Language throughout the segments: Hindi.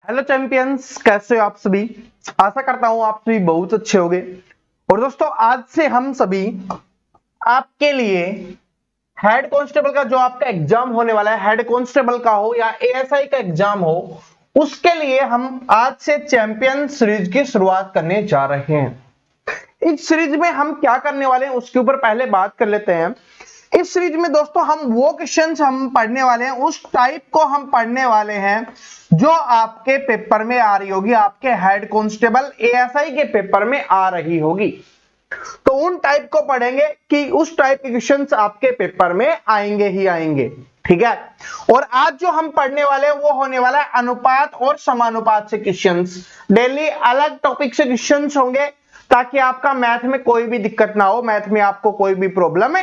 हेलो चैंपियंस, कैसे हो आप सभी। आशा करता हूं आप सभी बहुत अच्छे होंगे। और दोस्तों, आज से हम सभी आपके लिए हेड कांस्टेबल का जो आपका एग्जाम होने वाला है, हेड कांस्टेबल का हो या एएसआई का एग्जाम हो, उसके लिए हम आज से चैंपियन सीरीज की शुरुआत करने जा रहे हैं। इस सीरीज में हम क्या करने वाले हैं उसके ऊपर पहले बात कर लेते हैं। इस सीरीज में दोस्तों हम वो क्वेश्चंस हम पढ़ने वाले हैं, उस टाइप को हम पढ़ने वाले हैं जो आपके पेपर में आ रही होगी, आपके हेड कांस्टेबल एएसआई के पेपर में आ रही होगी। तो उन टाइप को पढ़ेंगे कि उस टाइप के क्वेश्चंस आपके पेपर में आएंगे ही आएंगे, ठीक है। और आज जो हम पढ़ने वाले हैं वो होने वाला है अनुपात और समानुपात से क्वेश्चंस। डेली अलग टॉपिक से क्वेश्चंस होंगे ताकि आपका मैथ में कोई भी दिक्कत ना हो, मैथ में आपको कोई भी प्रॉब्लम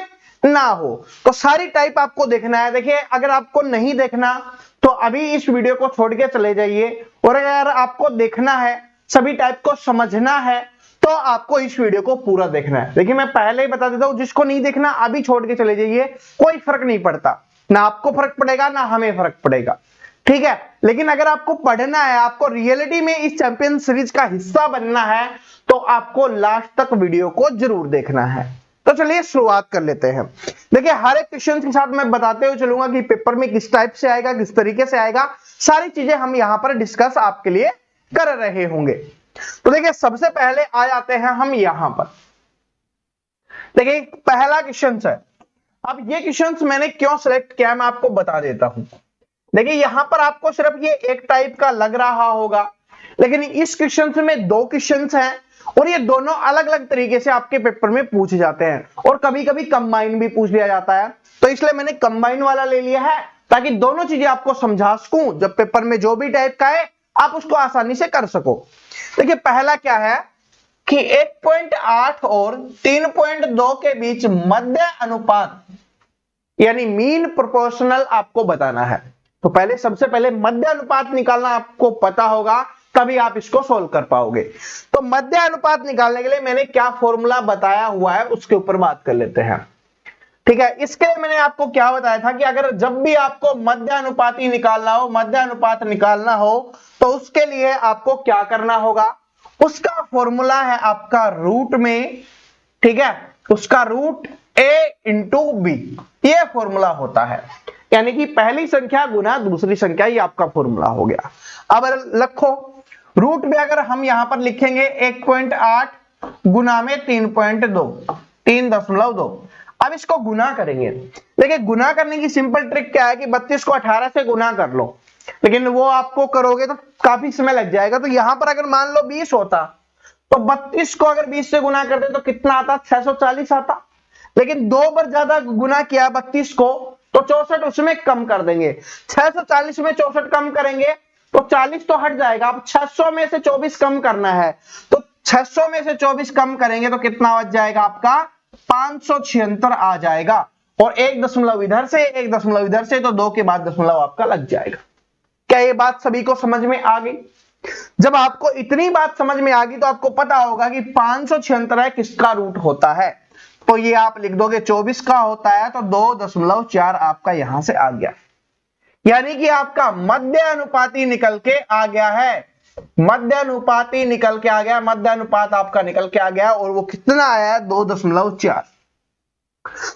ना हो। तो सारी टाइप आपको देखना है। देखिए, अगर आपको नहीं देखना तो अभी इस वीडियो को छोड़ के चले जाइए, और अगर आपको देखना है, सभी टाइप को समझना है, तो आपको इस वीडियो को पूरा देखना है। देखिए, मैं पहले ही बता देता हूं, जिसको नहीं देखना अभी छोड़ के चले जाइए, कोई फर्क नहीं पड़ता, ना आपको फर्क पड़ेगा ना हमें फर्क पड़ेगा, ठीक है। लेकिन अगर आपको पढ़ना है, आपको रियलिटी में इस चैंपियन सीरीज का हिस्सा बनना है, तो आपको लास्ट तक वीडियो को जरूर देखना है। तो चलिए शुरुआत कर लेते हैं। देखिए, हर एक क्वेश्चन के साथ मैं बताते हुए चलूंगा कि पेपर में किस टाइप से आएगा, किस तरीके से आएगा, सारी चीजें हम यहां पर डिस्कस आपके लिए कर रहे होंगे। तो देखिए, सबसे पहले आ जाते हैं हम यहां पर। देखिए, पहला क्वेश्चन है। अब ये क्वेश्चन मैंने क्यों सिलेक्ट किया मैं आपको बता देता हूं। देखिए, यहां पर आपको सिर्फ ये एक टाइप का लग रहा होगा, लेकिन इस क्वेश्चन में दो क्वेश्चन हैं और ये दोनों अलग अलग तरीके से आपके पेपर में पूछे जाते हैं, और कभी कभी कंबाइन भी पूछ लिया जाता है। तो इसलिए मैंने कंबाइन वाला ले लिया है ताकि दोनों चीजें आपको समझा सकूं, जब पेपर में जो भी टाइप का है आप उसको आसानी से कर सको। देखिए, पहला क्या है कि 1.8 और 3.2 के बीच मध्य अनुपात यानी मीन प्रोपोर्शनल आपको बताना है। तो पहले सबसे पहले मध्य अनुपात निकालना आपको पता होगा, तभी आप इसको सोल्व कर पाओगे। तो मध्य अनुपात निकालने के लिए मैंने क्या फॉर्मूला बताया हुआ है उसके ऊपर बात कर लेते हैं, ठीक है। इसके लिए मैंने आपको क्या बताया था कि अगर जब भी आपको मध्य अनुपाती निकालना हो, मध्य अनुपात निकालना हो, तो उसके लिए आपको क्या करना होगा, उसका फॉर्मूला है आपका रूट में, ठीक है। उसका रूट a इंटू बी, ये फॉर्मूला होता है, यानी कि पहली संख्या गुना दूसरी संख्या, ये आपका फॉर्मूला हो गया। अब रखो रूट में, अगर हम यहां पर लिखेंगे 1.8 गुना में 3.2, 3.2। अब इसको गुना करेंगे। देखिए, गुना करने की सिंपल ट्रिक क्या है कि 32 को 18 से गुना कर लो, लेकिन वो आपको करोगे तो काफी समय लग जाएगा। तो यहां पर अगर मान लो 20 होता, तो 32 को अगर 20 से गुना करते तो कितना आता, 640 आता। लेकिन दो बार ज्यादा गुना किया 32 को, तो 64 उसमें कम कर देंगे। 640 में 64 कम करेंगे तो 40 तो हट जाएगा। अब 600 में से 24 कम करना है, तो 600 में से 24 कम करेंगे तो कितना बच जाएगा आपका, 576 आ जाएगा। और एक दशमलव इधर से, एक दशमलव इधर से, तो दो के बाद दशमलव आपका लग जाएगा। क्या ये बात सभी को समझ में आ गई? जब आपको इतनी बात समझ में आ गई तो आपको पता होगा कि 576 किसका रूट होता है। तो ये आप लिख दोगे 24 का होता है, तो 2.4 आपका यहां से आ गया, यानी कि आपका मध्य अनुपाती निकल के आ गया है। मध्य अनुपाती निकल के आ गया, मध्य अनुपात आपका निकल के आ गया, और वो कितना आया है, 2.4।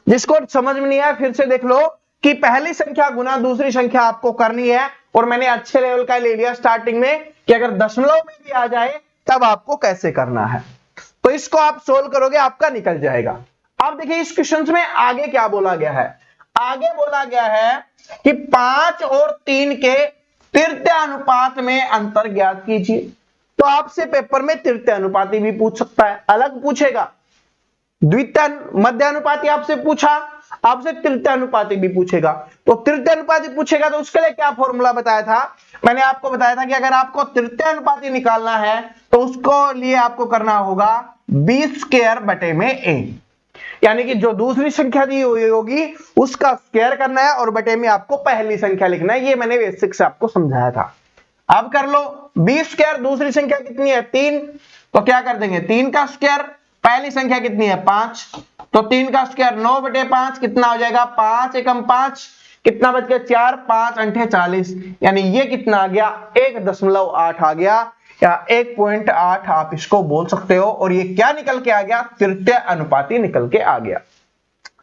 जिसको समझ में नहीं आया फिर से देख लो कि पहली संख्या गुना दूसरी संख्या आपको करनी है, और मैंने अच्छे लेवल का ले लिया स्टार्टिंग में कि अगर दशमलव में भी आ जाए तब आपको कैसे करना है। तो इसको आप सोल्व करोगे, आपका निकल जाएगा। अब देखिए, इस क्वेश्चन में आगे क्या बोला गया है। आगे बोला गया है कि 5 और 3 के तृतीय अनुपात में अंतर ज्ञात कीजिए। तो आपसे पेपर में तृतीय अनुपाती भी पूछ सकता है, अलग पूछेगा। द्वितीय मध्य अनुपाती आपसे पूछा, आपसे तृतीय अनुपाती भी पूछेगा। तो तृतीय अनुपाती पूछेगा तो उसके लिए क्या फॉर्मूला बताया था, मैंने आपको बताया था कि अगर आपको तृतीय अनुपाती निकालना है तो उसको लिए आपको करना होगा b²/a, यानी कि जो दूसरी संख्या दी हुई होगी उसका स्क्वायर करना है और बटे में आपको पहली संख्या लिखना है। ये मैंने बेसिक से आपको समझाया था। अब कर लो, b², दूसरी संख्या कितनी है 3, तो क्या कर देंगे 3 का स्क्वायर, पहली संख्या कितनी है 5, तो 3 का स्क्वायर 9/5 कितना हो जाएगा, 5 एकम 5, कितना बच गया 4 5 अंठे 40, यानी ये कितना आ गया 1.8 आ गया या 1.8 आप इसको बोल सकते हो। और ये क्या निकल के आ गया, तृतीय अनुपाती निकल के आ गया।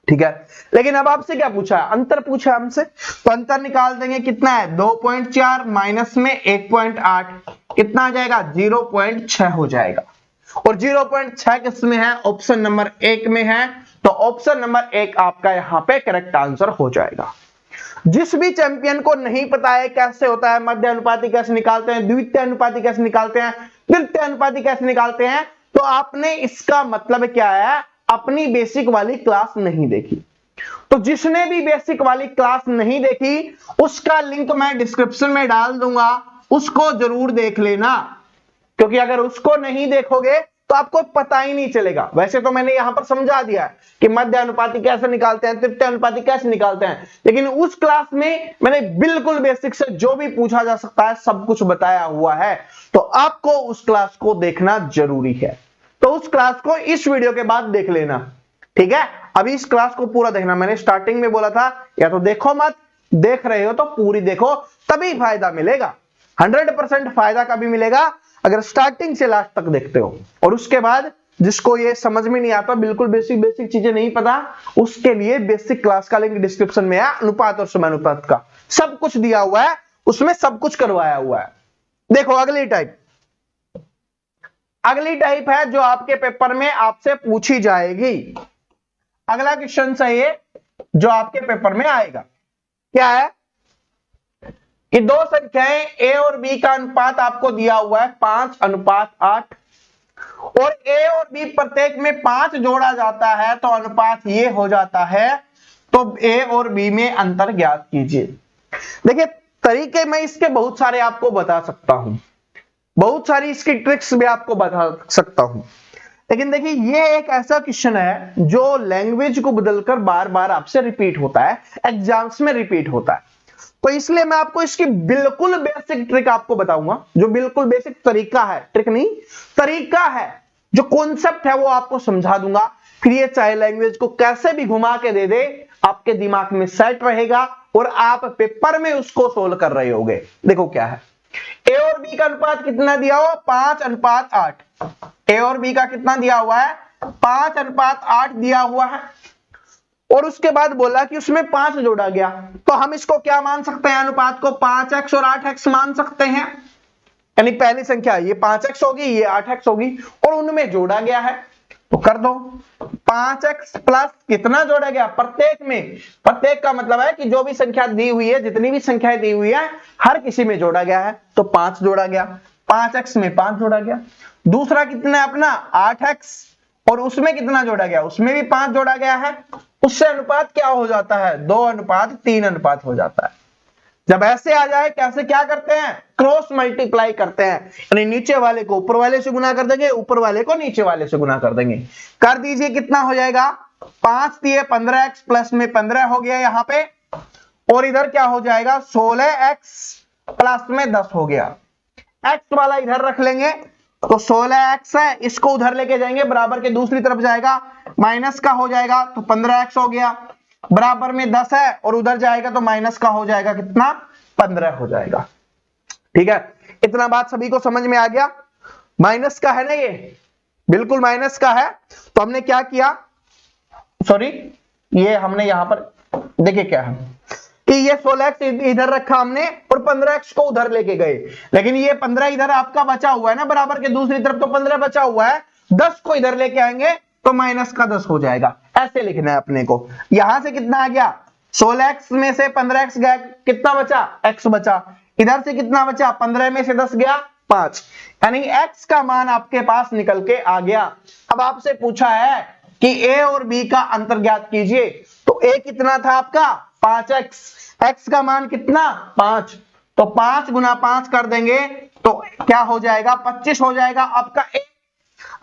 ठीक है, लेकिन अब आपसे क्या पूछा है, अंतर पूछा है हमसे, तो अंतर निकाल देंगे, कितना है 2.4 माइनस में 1.8 कितना आ जाएगा 0.6 हो जाएगा। और 0.6 किसमें है, ऑप्शन नंबर 1 में है, तो ऑप्शन नंबर 1 आपका यहां पे करेक्ट आंसर हो जाएगा। जिस भी चैंपियन को नहीं पता है कैसे होता है मध्य अनुपाती कैसे निकालते हैं, द्वितीय अनुपाती कैसे निकालते हैं, तृतीय अनुपाती कैसे निकालते हैं, तो आपने इसका मतलब क्या है, अपनी बेसिक वाली क्लास नहीं देखी। तो जिसने भी बेसिक वाली क्लास नहीं देखी उसका लिंक मैं डिस्क्रिप्शन में डाल दूंगा, उसको जरूर देख लेना, क्योंकि अगर उसको नहीं देखोगे तो आपको पता ही नहीं चलेगा। वैसे तो मैंने यहां पर समझा दिया है कि मध्य अनुपाती कैसे निकालते हैं, तृतीय अनुपाती कैसे निकालते हैं, लेकिन उस क्लास में मैंने बिल्कुल बेसिक से जो भी पूछा जा सकता है सब कुछ बताया हुआ है, तो आपको उस क्लास को देखना जरूरी है। तो उस क्लास को इस वीडियो के बाद देख लेना, ठीक है। अभी इस क्लास को पूरा देखना, मैंने स्टार्टिंग में बोला था या तो देखो मत, देख रहे हो तो पूरी देखो, तभी फायदा मिलेगा। 100% फायदा कभी मिलेगा अगर स्टार्टिंग से लास्ट तक देखते हो। और उसके बाद जिसको ये समझ में नहीं आता, बिल्कुल बेसिक चीजें नहीं पता, उसके लिए बेसिक क्लास का लिंक डिस्क्रिप्शन में है, अनुपात और समानुपात का सब कुछ दिया हुआ है, उसमें सब कुछ करवाया हुआ है। देखो अगली टाइप है जो आपके पेपर में आपसे पूछी जाएगी। अगला क्वेश्चन है ये जो आपके पेपर में आएगा, क्या है कि दो संख्याएं ए और बी का अनुपात आपको दिया हुआ है 5:8 और ए और बी प्रत्येक में 5 जोड़ा जाता है तो अनुपात ये हो जाता है, तो ए और बी में अंतर ज्ञात कीजिए। देखिए तरीके मैं इसके बहुत सारे आपको बता सकता हूं, बहुत सारी इसकी ट्रिक्स भी आपको बता सकता हूं, लेकिन देखिए ये एक ऐसा क्वेश्चन है जो लैंग्वेज को बदलकर बार बार आपसे रिपीट होता है, एग्जाम्स में रिपीट होता है, तो इसलिए मैं आपको इसकी बिल्कुल बेसिक ट्रिक आपको बताऊंगा, जो बिल्कुल बेसिक तरीका है, ट्रिक नहीं तरीका है, जो कॉन्सेप्ट है वो आपको समझा दूंगा। फिर ये चाहे लैंग्वेज को कैसे भी घुमा के दे दे, आपके दिमाग में सेट रहेगा और आप पेपर में उसको सोल्व कर रहे होगे। देखो क्या है, ए और बी का अनुपात कितना दिया हुआ 5:8, ए और बी का कितना दिया हुआ है 5:8 दिया हुआ है, और उसके बाद बोला कि उसमें 5 जोड़ा गया, तो हम इसको क्या मान सकते हैं, अनुपात को 5x और 8x मान सकते हैं। यानी पहली संख्या ये 5x होगी, ये 8x होगी, और उनमें जोड़ा गया है, तो कर दो 5x प्लस कितना जोड़ा गया प्रत्येक में, प्रत्येक का मतलब है कि जो भी संख्या दी हुई है, जितनी भी संख्याएं दी हुई है हर किसी में जोड़ा गया है, तो 5 जोड़ा गया, 5x में 5 जोड़ा गया। दूसरा कितना है अपना 8x, और उसमें कितना जोड़ा गया, उसमें भी 5 जोड़ा गया है, उससे अनुपात क्या हो जाता है 2:3 अनुपात हो जाता है। जब ऐसे आ जाए कैसे क्या करते हैं, क्रॉस मल्टीप्लाई करते हैं, यानी नीचे वाले को ऊपर वाले से गुना कर देंगे, ऊपर वाले को नीचे वाले से गुना कर देंगे। कर दीजिए कितना हो जाएगा 5 दिए 15x प्लस में 15 हो गया यहां पे, और इधर क्या हो जाएगा 16x प्लस में 10 हो गया। x वाला इधर रख लेंगे तो 16x है, इसको उधर लेके जाएंगे बराबर के दूसरी तरफ जाएगा, माइनस का हो जाएगा तो 15x हो गया, बराबर में 10 है और उधर जाएगा तो माइनस का हो जाएगा कितना 15 हो जाएगा। ठीक है, इतना बात सभी को समझ में आ गया। माइनस का है ना, ये बिल्कुल माइनस का है, तो हमने क्या किया, सॉरी ये हमने यहां पर देखिए क्या है कि ये 16x इधर रखा हमने और 15x को उधर लेके गए, लेकिन ये 15 इधर आपका बचा हुआ है ना बराबर के दूसरी तरफ, तो 15 बचा हुआ है, 10 को इधर लेके आएंगे तो माइनस का 10 हो जाएगा। ऐसे लिखना है अपने को। यहां से कितना आ गया 16x में से 15x गया, कितना बचा x बचा, इधर से कितना बचा 15 में से 10 गया 5, यानी x का मान आपके पास निकल के आ गया। अब आपसे पूछा है कि a और b का अंतर ज्ञात कीजिए, तो a कितना था आपका 5x, x का मान कितना 5, तो 5 गुना 5 कर देंगे तो क्या हो जाएगा 25 हो जाएगा आपका a।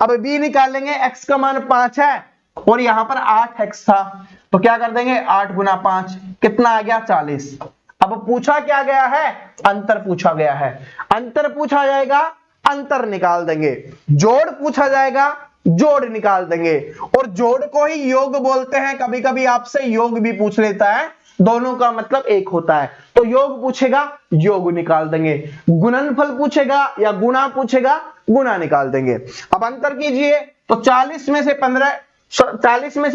अब b निकाल लेंगे, x का मान 5 है और यहां पर 8x था, तो क्या कर देंगे 8 गुना 5 कितना आ गया 40। अब पूछा क्या गया है, अंतर पूछा गया है, अंतर पूछा जाएगा अंतर निकाल देंगे, जोड़ पूछा जाएगा जोड़ निकाल देंगे, और जोड़ को ही योग बोलते हैं। कभी कभी आपसे योग भी पूछ लेता है, दोनों का मतलब एक होता है, तो योग पूछेगा योग निकाल देंगे, गुणनफल पूछेगा या गुणा पूछेगा गुणा निकाल देंगे। अब अंतर कीजिए, तो 40 में से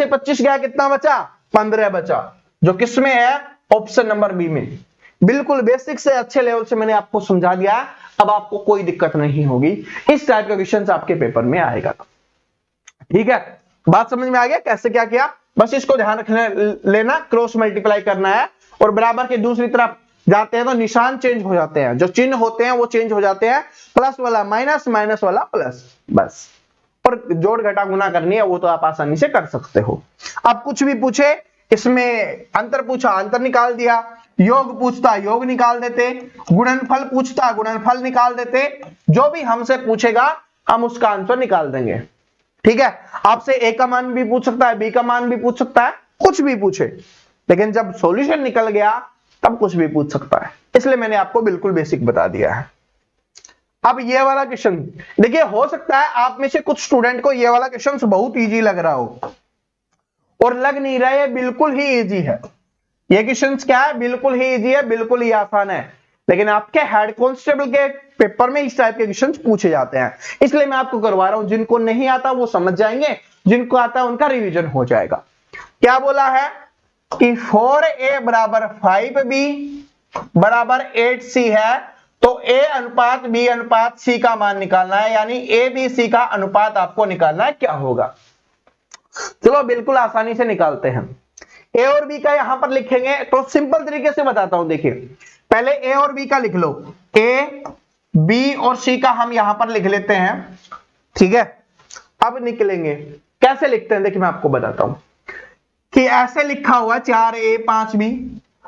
25 गया, कितना बचा? 15 बचा, जो किस में है? ऑप्शन नंबर बी में। बिल्कुल बेसिक से अच्छे लेवल से मैंने आपको समझा दिया, अब आपको कोई दिक्कत नहीं होगी, इस टाइप का क्वेश्चन आपके पेपर में आएगा। ठीक है, बात समझ में आ गया कैसे क्या किया? बस इसको ध्यान रखने लेना, क्रॉस मल्टीप्लाई करना है और बराबर के दूसरी तरफ जाते हैं तो निशान चेंज हो जाते हैं, जो चिन्ह होते हैं वो चेंज हो जाते हैं, प्लस वाला माइनस, माइनस वाला प्लस, बस। और जोड़ घटा गुना करनी है वो तो आप आसानी से कर सकते हो। अब कुछ भी पूछे, इसमें अंतर पूछा अंतर निकाल दिया, योग पूछता योग निकाल देते, गुणनफल पूछता गुणनफल निकाल देते, जो भी हमसे पूछेगा हम उसका आंसर निकाल देंगे। ठीक है, आपसे ए का मान भी पूछ सकता है, बी का मान भी पूछ सकता है, कुछ भी पूछे, लेकिन जब सॉल्यूशन निकल गया तब कुछ भी पूछ सकता है, इसलिए मैंने आपको बिल्कुल बेसिक बता दिया है। अब ये वाला क्वेश्चन देखिए, हो सकता है आप में से कुछ स्टूडेंट को ये वाला क्वेश्चन बहुत इजी लग रहा हो, और लग नहीं रहा है, बिल्कुल ही इजी है। ये क्वेश्चन क्या है? बिल्कुल ही इजी है, बिल्कुल ही आसान है, लेकिन आपके हेड कांस्टेबल के पेपर में इस टाइप के क्वेश्चन पूछे जाते हैं, इसलिए मैं आपको करवा रहा हूं। जिनको नहीं आता वो समझ जाएंगे, जिनको आता है उनका रिवीजन हो जाएगा। क्या बोला है कि 4a बराबर 5b बराबर 8c है, तो a अनुपात b अनुपात c का मान निकालना है, यानी a b c का अनुपात आपको निकालना है। क्या होगा? चलो बिल्कुल आसानी से निकालते हैं। a और b का यहां पर लिखेंगे तो सिंपल तरीके से बताता हूं। देखिए, पहले a और b का लिख लो, a b और c का हम यहां पर लिख लेते हैं। ठीक है, अब निकलेंगे कैसे लिखते हैं, देखिए मैं आपको बताता हूं कि ऐसे लिखा हुआ 4a 5b,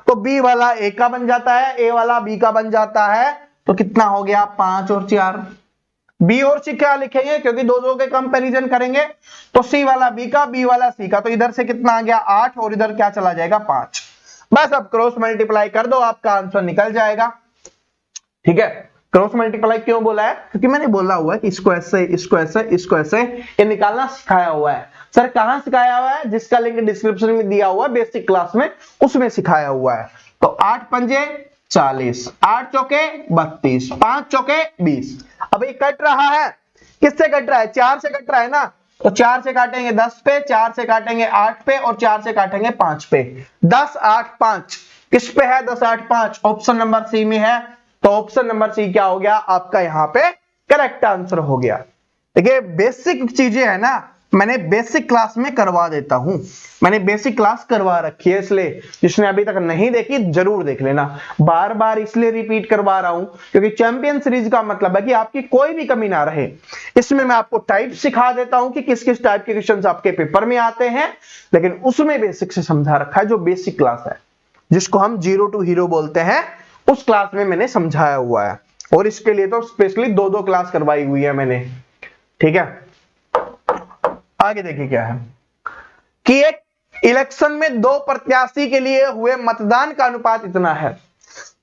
तो b वाला a का बन जाता है, a वाला b का बन जाता है, तो कितना हो गया? 5 और 4। b और c क्या लिखेंगे, क्योंकि दो के कंपैरिजन करेंगे, तो c वाला b का, b वाला c का, तो इधर से कितना आ गया? 8, और इधर क्या चला जाएगा? 5। बस अब क्रॉस मल्टीप्लाई कर दो, आपका आंसर निकल जाएगा। ठीक है, क्रॉस मल्टीप्लाई क्यों बोला है? क्योंकि मैंने बोला हुआ है कि इसको ऐसे, इसको ऐसे, इसको ऐसे ये निकालना सिखाया हुआ है। सर कहां सिखाया हुआ है? जिसका लिंक डिस्क्रिप्शन में दिया हुआ है, बेसिक क्लास में, उसमें सिखाया हुआ है। तो 8 पंजे 40, 8 चौके 32, 5 चौके 20। अब ये कट रहा है, किससे कट रहा है? 4 से कट रहा है ना, तो 4 से काटेंगे 10 पे, 4 से काटेंगे 8 पे, और 4 से काटेंगे 5 पे। 10 8 5 किस पे है? 10 8 5 ऑप्शन नंबर सी में है, तो ऑप्शन नंबर सी क्या हो गया आपका? यहां पे करेक्ट आंसर हो गया। देखिए बेसिक चीजें है ना, मैंने बेसिक क्लास में करवा देता हूं, मैंने बेसिक क्लास करवा रखी है, इसलिए जिसने अभी तक नहीं देखी जरूर देख लेना। बार बार इसलिए रिपीट करवा रहा हूं क्योंकि चैंपियन सीरीज का मतलब है कि आपकी कोई भी कमी ना रहे। इसमें मैं आपको टाइप सिखा देता हूं कि किस किस टाइप के क्वेश्चंस आपके पेपर में आते हैं, लेकिन उसमें बेसिक से समझा रखा है। जो बेसिक क्लास है, जिसको हम जीरो टू हीरो बोलते हैं, उस क्लास में मैंने समझाया हुआ है, और इसके लिए तो स्पेशली 2-2 क्लास करवाई हुई है मैंने। ठीक है, आगे देखिए क्या है कि एक इलेक्शन में 2 प्रत्याशी के लिए हुए मतदान का अनुपात इतना है।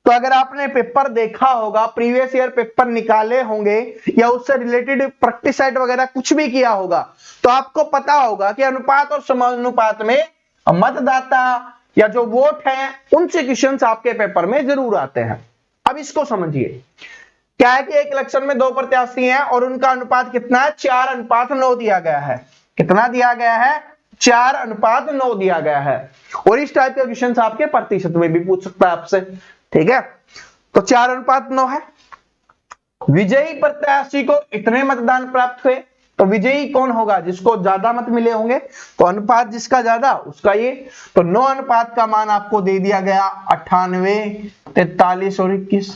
तो अगर आपने पेपर देखा होगा, प्रीवियस ईयर पेपर निकाले होंगे, या उससे रिलेटेड प्रैक्टिस सेट वगैरह कुछ भी किया होगा, तो आपको पता होगा कि अनुपात और समानुपात में मतदाता या जो वोट है, उनसे क्वेश्चंस आपके पेपर में जरूर आते हैं। अब इसको समझिए, क्या है कि एक इलेक्शन में 2 प्रत्याशी हैं और उनका अनुपात कितना है? 4:9 दिया गया है। कितना दिया गया है? 4:9 दिया गया है। और इस टाइप के क्वेश्चंस आपके प्रतिशत में भी पूछ सकता है आपसे। ठीक है, तो 4:9 है। विजयी प्रत्याशी को इतने मतदान प्राप्त हुए, तो विजयी कौन होगा? जिसको ज्यादा मत मिले होंगे, तो अनुपात जिसका ज्यादा उसका ये। तो 9 अनुपात का मान आपको दे दिया गया 98, 43 और 21।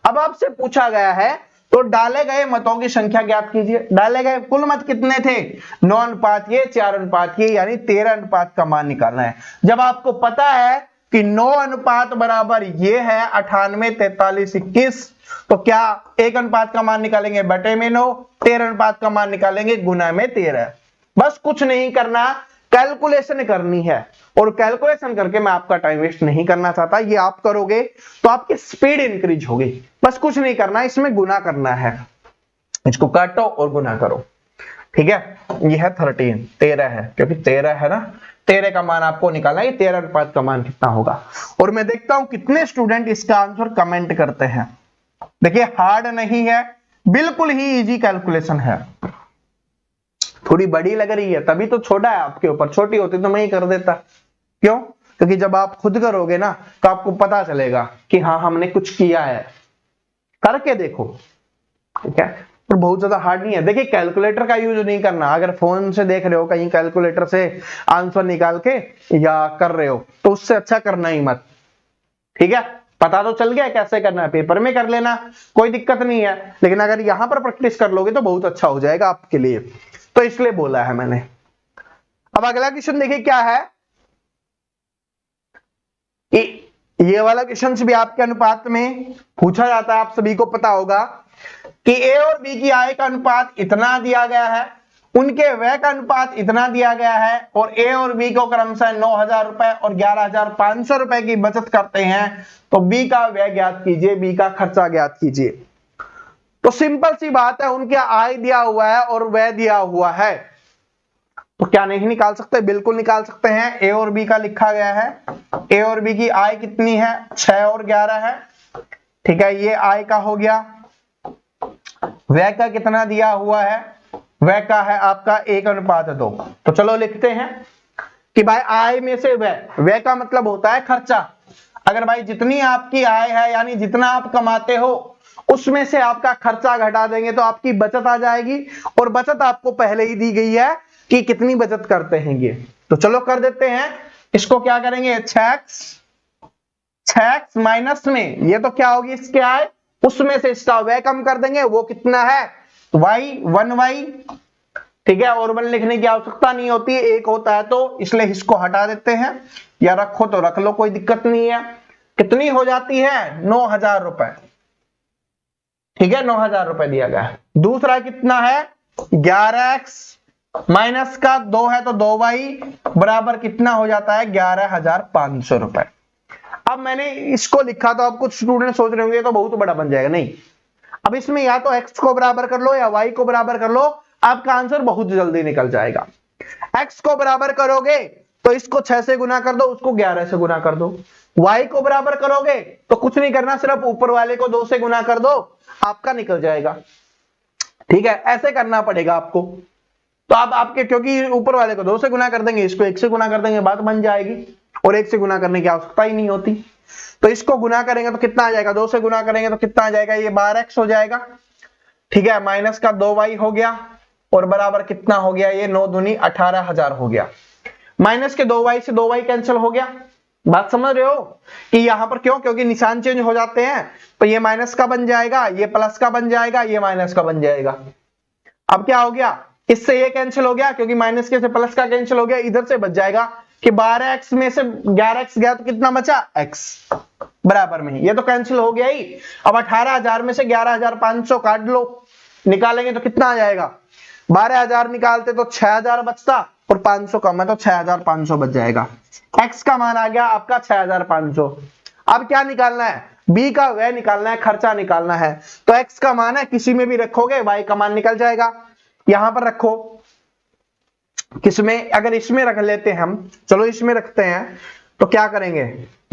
अब आपसे पूछा गया है तो डाले गए मतों की संख्या ज्ञात कीजिए। डाले गए कुल मत कितने थे? 9 अनुपात ये, 4 अनुपात ये, यानी 13 अनुपात का मान निकालना है। जब आपको पता है कि 9 अनुपात बराबर ये है 98, 43, 21, तो क्या 1 अनुपात का मान निकालेंगे बटे में 9, 13 अनुपात का मान निकालेंगे गुना में 13। बस कुछ नहीं करना, कैलकुलेशन करनी है, और कैलकुलेशन करके मैं आपका टाइम वेस्ट नहीं करना चाहता। ये आप करोगे तो आपकी स्पीड इंक्रीज होगी। बस कुछ नहीं करना, इसमें गुना करना है, इसको काटो और गुना करो। ठीक है, ये है 13, 13 है, क्योंकि 13 है ना, 13 का मान आपको निकालना है, 13 अनुपात का मान कितना होगा। और मैं देखता हूं कितने स्टूडेंट इसका आंसर कमेंट करते हैं। देखिए हार्ड नहीं है, बिल्कुल ही इजी कैलकुलेशन है। थोड़ी बड़ी लग रही है तभी तो छोटा है आपके ऊपर, छोटी होती तो मैं ही कर देता। क्यों? क्योंकि जब आप खुद करोगे ना तो आपको पता चलेगा कि हाँ हमने कुछ किया है, करके देखो। ठीक है, पर बहुत ज्यादा हार्ड नहीं है। देखिए कैलकुलेटर का यूज नहीं करना, अगर फोन से देख रहे हो कहीं कैलकुलेटर से आंसर निकाल के या कर रहे हो तो उससे अच्छा करना ही मत। ठीक है, पता तो चल गया कैसे करना है, पेपर में कर लेना, कोई दिक्कत नहीं है, लेकिन अगर यहां पर प्रैक्टिस कर लोगे तो बहुत अच्छा हो जाएगा आपके लिए, तो इसलिए बोला है मैंने। अब अगला क्वेश्चन देखिए क्या है, ये वाला क्वेश्चन भी आपके अनुपात में पूछा जाता है, आप सभी को पता होगा कि ए और बी की आय का अनुपात इतना दिया गया है, उनके व्यय का अनुपात इतना दिया गया है, और ए और बी को क्रमशः 9,000 रुपए और 11,500 रुपए की बचत करते हैं, तो बी का व्यय ज्ञात कीजिए, बी का खर्चा ज्ञात कीजिए। तो सिंपल सी बात है, उनके आय दिया हुआ है और व्यय दिया हुआ है, तो क्या नहीं निकाल सकते? बिल्कुल निकाल सकते हैं। ए और बी का लिखा गया है, ए और बी की आय कितनी है? 6 और 11 है। ठीक है, ये आय का हो गया। व्यय का कितना दिया हुआ है? व्यय का है आपका 1:2। तो चलो लिखते हैं कि भाई आय में से व्यय, व्यय का मतलब होता है खर्चा। अगर भाई जितनी आपकी आय है यानी जितना आप कमाते हो उसमें से आपका खर्चा घटा देंगे तो आपकी बचत आ जाएगी, और बचत आपको पहले ही दी गई है कि कितनी बचत करते हैं ये। तो चलो कर देते हैं, इसको क्या करेंगे? 6x माइनस में ये तो क्या होगी इसके आय, उसमें से इसका व्यय कम कर देंगे, वो कितना है? y 1y। ठीक है, और 1 लिखने की आवश्यकता नहीं होती है, एक होता है तो, इसलिए इसको हटा देते हैं, या रखो तो रख लो, कोई दिक्कत नहीं है। कितनी हो जाती है? 9,000 रुपए। ठीक है, 9,000 रुपए दिया गया है। दूसरा कितना है? 11x माइनस का 2 है तो 2y बराबर कितना हो जाता है? 11,500 रुपए। अब मैंने इसको लिखा तो अब कुछ स्टूडेंट सोच रहे होंगे तो बहुत बड़ा बन जाएगा, नहीं। अब इसमें या तो x को बराबर कर लो या y को बराबर कर लो, आपका आंसर बहुत जल्दी निकल जाएगा। x को बराबर करोगे तो इसको 6 से गुना कर दो, उसको 11 से गुना कर दो। y को बराबर करोगे तो कुछ नहीं करना, सिर्फ ऊपर वाले को 2 से गुना कर दो, आपका निकल जाएगा। ठीक है, ऐसे करना पड़ेगा आपको। तो अब आपके, क्योंकि ऊपर वाले को 2 से गुना कर देंगे, इसको 1 से गुना कर देंगे, बात बन जाएगी, और 1 से गुना करने की आवश्यकता ही नहीं होती। तो इसको गुना करेंगे तो कितना आ जाएगा? 2 से गुना करेंगे तो कितना आ जाएगा? ये 12x हो जाएगा। ठीक है, माइनस का 2y हो गया, और बराबर कितना हो गया? ये 9 दूनी 18,000 हो गया। माइनस के 2y से 2y कैंसिल हो गया। बात समझ रहे हो कि यहां पर क्यों? क्योंकि निशान चेंज हो जाते हैं, तो ये माइनस का बन जाएगा, ये प्लस का बन जाएगा, ये माइनस का बन जाएगा। अब क्या हो गया? इससे ये कैंसिल हो गया, क्योंकि माइनस के से प्लस का कैंसिल हो गया, इधर से बच जाएगा कि 12x में से 11x गया तो कितना बचा? x बराबर में, ये तो कैंसिल हो गया ही। अब 18,000 में से 11,500 काट लो, निकालेंगे तो कितना आ जाएगा? 12,000 निकालते तो 6,000 बचता, और 500 कम है तो 6,500 बच जाएगा। x का मान आ गया आपका 6,500। अब क्या निकालना है? b का व्यय निकालना है, खर्चा निकालना है। तो x का मान है, किसी में भी रखोगे y का मान निकल जाएगा। यहां पर रखो, किसमें? अगर इसमें रख लेते हैं हम, चलो इसमें रखते हैं, तो क्या करेंगे?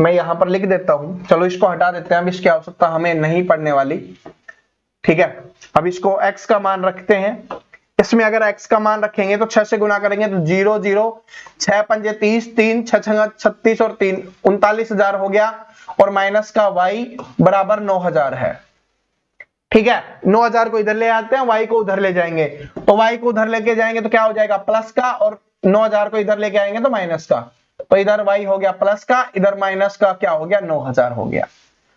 मैं यहां पर लिख देता हूं, चलो इसको हटा देते हैं, अब इसकी आवश्यकता हमें नहीं पड़ने वाली। ठीक है, अब इसको x का मान रखते हैं। इसमें अगर x का मान रखेंगे तो 6 से गुना करेंगे तो 0 0 6 पंजे 30, 3 6 36 और 3 39,000 हो गया, और माइनस का y बराबर 9,000 है। ठीक है, 9,000 को इधर ले आते हैं, y को उधर ले जाएंगे, तो y को उधर लेके जाएंगे तो क्या हो जाएगा? प्लस का, और 9,000 को इधर लेके आएंगे तो माइनस का, तो इधर y हो गया प्लस का, इधर माइनस का, क्या हो गया? 9,000 हो गया।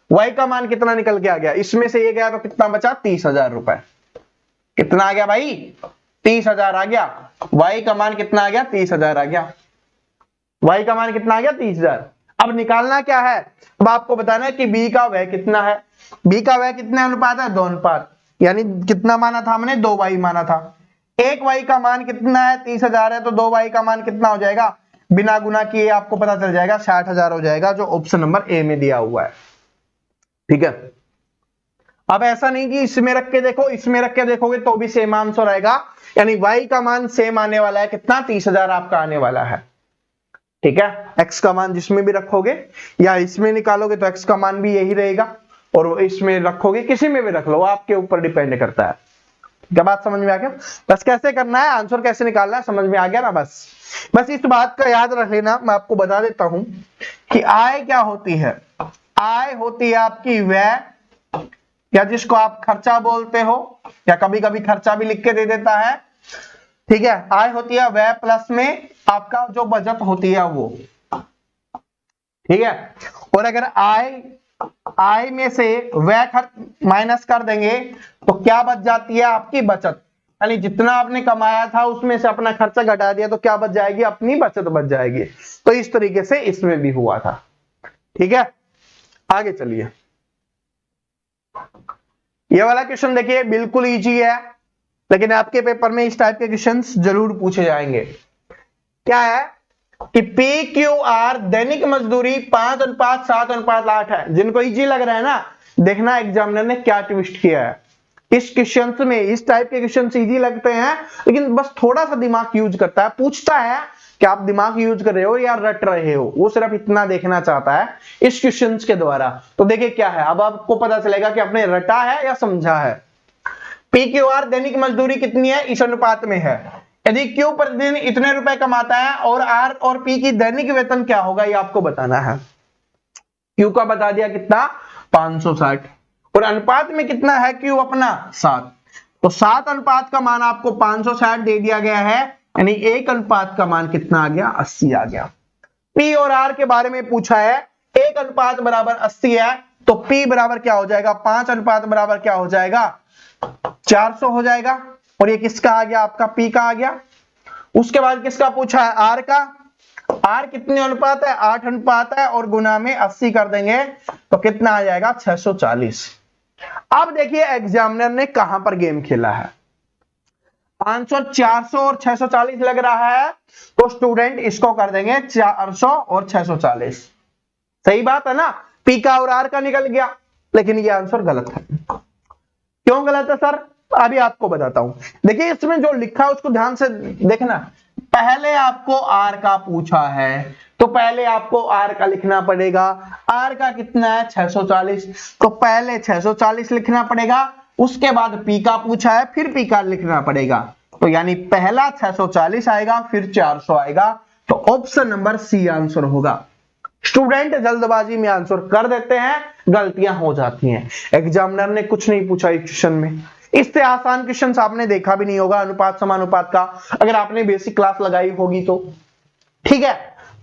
y का मान कितना निकल के आ गया? इसमें से ये गया तो कितना बचा? 30,000 रुपए। कितना आ गया भाई? 30,000 आ गया। y का मान कितना आ गया? 30,000 आ गया। y का मान कितना आ गया? 30,000। अब निकालना क्या है? अब आपको बताना है कि b का व्यय कितना है। b का व्यय कितने अनुपात है? 2 अनुपात, यानी कितना माना था हमने? 2y माना था। 1y का मान कितना है? 30,000 है, तो 2y का मान कितना हो जाएगा? बिना गुना किए आपको पता चल जाएगा, 60,000 हो जाएगा, जो ऑप्शन नंबर ए में दिया हुआ है। ठीक है, अब ऐसा नहीं कि इसमें रख के देखो, इसमें रख के देखोगे तो भी सेम आंसर आएगा, यानी y का मान सेम आने वाला है, कितना 30,000 आपका आने वाला है। ठीक है, x का मान जिसमें भी रखोगे या इसमें निकालोगे तो x का मान भी यही रहेगा, और इसमें रखोगे किसी में भी रख लो, आपके ऊपर डिपेंड करता है। क्या बात समझ में आ गया? बस कैसे करना है, आंसर कैसे निकालना है, समझ में आ गया ना? बस इस बात का याद रख लेना। मैं आपको बता देता हूं कि आय क्या होती है। आय होती है आपकी व्यय, या जिसको आप खर्चा बोलते हो, या कभी कभी खर्चा भी लिख के दे देता है। ठीक है, आय होती है व्यय प्लस में आपका जो बचत होती है वो। ठीक है, और अगर आय में से व्यय खर्च माइनस कर देंगे तो क्या बच जाती है? आपकी बचत, यानी जितना आपने कमाया था उसमें से अपना खर्चा घटा दिया तो क्या बच जाएगी? अपनी बचत बच जाएगी। तो इस तरीके से इसमें भी हुआ था। ठीक है, आगे चलिए। ये वाला क्वेश्चन देखिए, बिल्कुल इजी है, लेकिन आपके पेपर में इस टाइप के क्वेश्चंस जरूर पूछे जाएंगे। क्या है कि PQR दैनिक मजदूरी 5:7:8 है। जिनको इजी लग रहा है ना, देखना एग्जामिनर ने क्या ट्विस्ट किया है इस क्वेश्चंस में। इस टाइप के क्वेश्चंस इजी लगते हैं, लेकिन बस थोड़ा सा दिमाग यूज करता है। पूछता है कि आप दिमाग यूज कर रहे हो या रट रहे हो, वो सिर्फ इतना देखना चाहता है इस क्वेश्चंस के द्वारा। तो देखिए क्या है, अब आपको पता चलेगा कि आपने रटा है या समझा है। PQR दैनिक मजदूरी कितनी है? इस अनुपात में है। यदि Q प्रतिदिन इतने रुपए कमाता है और R और P की दैनिक वेतन क्या होगा, ये आपको बताना है। Q का बता दिया कितना? 560, और अनुपात में कितना है Q अपना? 7। तो 7 अनुपात का मान आपको 560 दे दिया गया है, यानी 1 अनुपात का मान कितना आ गया? 80 आ गया। P और R के बारे में पूछा है, 1 अनुपात बराबर 80 है, तो P बराबर क्या हो जाएगा? 5 अनुपात बराबर क्या हो जाएगा? 400 हो जाएगा। और ये किसका आ गया? आपका P का आ गया। उसके बाद किसका पूछा है? R का। R कितने अनुपात है? 8 अनुपात है, और गुना में 80 कर देंगे तो कितना आ जाएगा? 640। अब देखिए एग्जामिनर ने कहां पर गेम खेला है। आंसर 400 और 640 लग रहा है, तो स्टूडेंट इसको कर देंगे 400 और 640। सही बात है ना? P का और R का निकल गया, लेकिन ये आंसर गलत है। क्यों गलत है सर? अभी आपको बताता हूं। देखिए इसमें जो लिखा है उसको ध्यान से देखना। पहले आपको R का पूछा है, तो पहले आपको R का लिखना पड़ेगा। R का कितना है? 640, तो पहले 640 लिखना पड़ेगा। उसके बाद P का पूछा है, फिर P का लिखना पड़ेगा। तो यानी पहला 640 आएगा, फिर 400 आएगा। तो ऑप्शन नंबर C आंसर होगा। स्टूडेंट जल्दबाजी में आंसर कर देते हैं, गलतियां हो जाती हैं। एग्जामिनर ने कुछ नहीं पूछा इस क्वेश्चन में। इससे आसान क्वेश्चन आपने देखा भी नहीं होगा अनुपात समानुपात का, अगर आपने बेसिक क्लास लगाई होगी तो। ठीक है,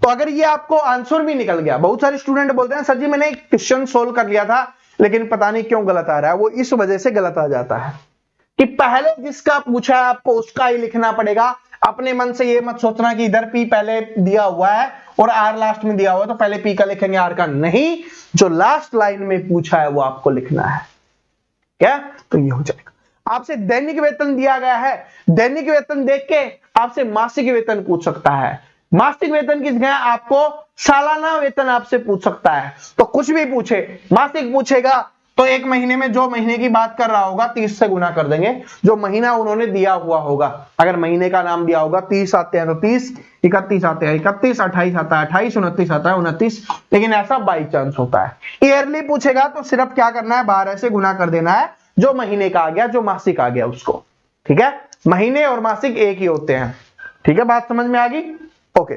तो अगर ये आपको आंसर भी निकल गया, बहुत सारे स्टूडेंट बोलते हैं सर जी मैंने एक क्वेश्चन सोल्व कर लिया था, लेकिन पता नहीं क्यों गलत आ रहा है। वो इस वजह से गलत आ जाता है कि पहले जिसका पूछा है आपको उसका ही लिखना पड़ेगा। अपने मन से ये मत सोचना कि इधर P पहले दिया हुआ है और R लास्ट में दिया हुआ है, तो पहले P का लिखेंगे R का नहीं, जो लास्ट लाइन में पूछा है वो आपको लिखना है। क्या? तो ये हो जाएगा। आपसे दैनिक वेतन दिया गया है, दैनिक वेतन देख के आपसे मासिक वेतन पूछ सकता है। मासिक वेतन की जगह आपको सालाना वेतन आपसे पूछ सकता है। तो कुछ भी पूछे, मासिक पूछेगा तो एक महीने में जो महीने की बात कर रहा होगा 30 से गुना कर देंगे, जो महीना उन्होंने दिया हुआ होगा। अगर महीने का नाम दिया होगा 30 आते हैं तो 30, 31 आते हैं 31, 28 आता है 28, 29 आता है 29, लेकिन ऐसा बाई चांस होता है। ईयरली पूछेगा तो सिर्फ क्या करना है? 12 से गुना कर देना है, जो महीने का आ गया, जो मासिक आ गया उसको। ठीक है, महीने और मासिक एक ही होते हैं। ठीक है, बात समझ में आ गई? ओके,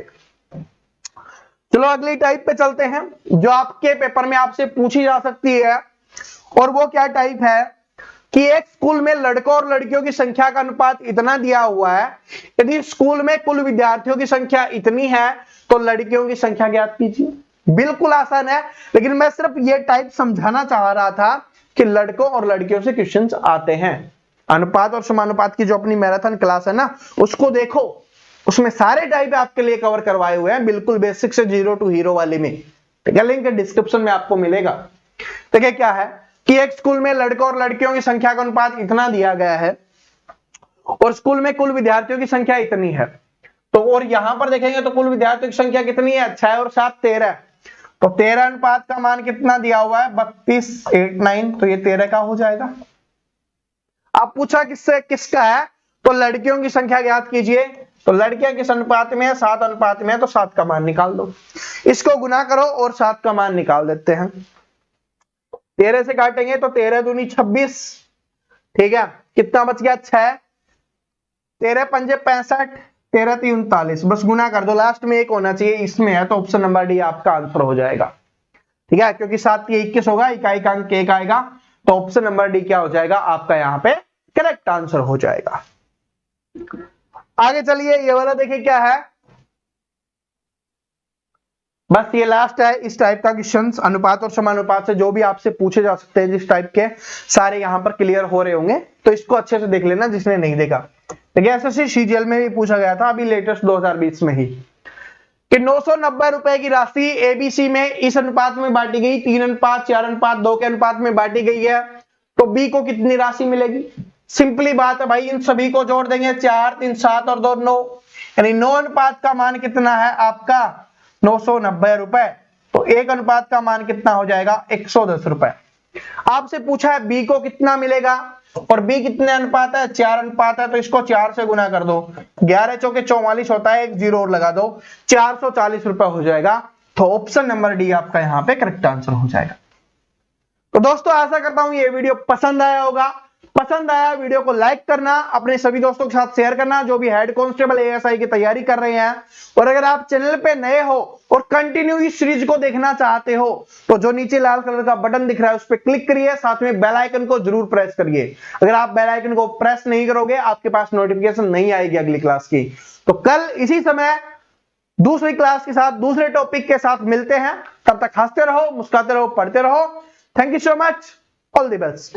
चलो अगली टाइप पे चलते हैं, जो आपके पेपर में आपसे पूछी जा सकती है। और वो क्या टाइप है कि एक स्कूल में लड़कों और लड़कियों की संख्या का अनुपात इतना दिया हुआ है, यदि स्कूल में कुल विद्यार्थियों की संख्या इतनी है तो लड़कियों की संख्या ज्ञात कीजिए। बिल्कुल आसान है, लेकिन मैं सिर्फ ये टाइप समझाना चाह रहा था कि लड़कों और लड़कियों से क्वेश्चंस आते हैं। अनुपात और समानुपात की जो अपनी मैराथन क्लास है ना, उसको देखो, उसमें सारे टाइप आपके लिए कवर करवाए हुए हैं, बिल्कुल बेसिक से 0 to हीरो वाले में। ठीक है, लिंक डिस्क्रिप्शन में आपको मिलेगा। देखिए क्या है कि एक स्कूल में लड़कों और लड़कियों की संख्या का अनुपात इतना दिया गया है और स्कूल में कुल विद्यार्थियों की संख्या इतनी है। तो और यहां पर देखेंगे तो कुल विद्यार्थियों की संख्या कितनी है? 6 और 7 13। तो 13 अनुपात का मान कितना दिया हुआ है 32:9, तो ये 13 का हो जाएगा। अब पूछा किससे किसका है, तो लड़कियों की संख्या ज्ञात कीजिए। तो लड़कियां किस अनुपात में है, 7 अनुपात में है, तो 7 का मान निकाल दो। इसको गुना करो और 7 का मान निकाल देते हैं। 13 से काटेंगे तो 13 दूनी 26, ठीक है, कितना बच गया 6, 13 पंजे 65, 13 3 39, बस गुना कर दो, लास्ट में एक होना चाहिए, इसमें है, तो ऑप्शन नंबर डी आपका आंसर हो जाएगा। ठीक है, क्योंकि 7 की 21 होगा, इकाई का अंक 1 आएगा, तो ऑप्शन नंबर डी क्या हो जाएगा आपका यहाँ पे करेक्ट आंसर हो जाएगा। आगे चलिए, ये वाला देखिए क्या है, बस ये लास्ट है। इस टाइप का क्वेश्चंस अनुपात और समानुपात से जो भी आपसे पूछे जा सकते हैं, जिस टाइप के सारे यहां पर क्लियर हो रहे होंगे, तो इसको अच्छे से देख लेना जिसने नहीं देखा। देखिए एसएससी सीजीएल में भी पूछा गया था अभी लेटेस्ट 2020 में ही, कि 990 रुपए की राशि एबीसी में इस अनुपात में बांटी गई, 3 अनुपात 4 अनुपात 2 के अनुपात में बांटी गई है, तो बी को कितनी राशि मिलेगी। सिंपली बात है भाई, इन सभी को जोड़ देंगे, 4 3 7 और 2 9, यानी 9 अनुपात का मान कितना है आपका 990 रुपए, तो 1 अनुपात का मान कितना हो जाएगा 110 रुपए। आपसे पूछा है बी को कितना मिलेगा, और बी कितने अनुपात है 4 अनुपात है, तो इसको 4 से गुना कर दो, 11 चौके 44 होता है, एक जीरो और लगा दो, 440 रुपए हो जाएगा। तो ऑप्शन नंबर डी आपका यहाँ पे करेक्ट आंसर हो जाएगा। तो दोस्तों आशा करता हूं ये वीडियो पसंद आया होगा। पसंद आया वीडियो को लाइक करना, अपने सभी दोस्तों के साथ शेयर करना जो भी हेड कांस्टेबल एएसआई की तैयारी कर रहे हैं। और अगर आप चैनल पे नए हो और कंटिन्यू इस सीरीज को देखना चाहते हो, तो जो नीचे लाल कलर का बटन दिख रहा है उस पर क्लिक करिए, साथ में बेल आइकन को जरूर प्रेस करिए। अगर आप बेल आइकन को प्रेस नहीं करोगे आपके पास नोटिफिकेशन नहीं आएगी अगली क्लास की। तो कल इसी समय दूसरी क्लास के साथ दूसरे टॉपिक के साथ मिलते हैं, तब तक हंसते रहो, मुस्कुराते रहो, पढ़ते रहो। Thank you so much, all the best.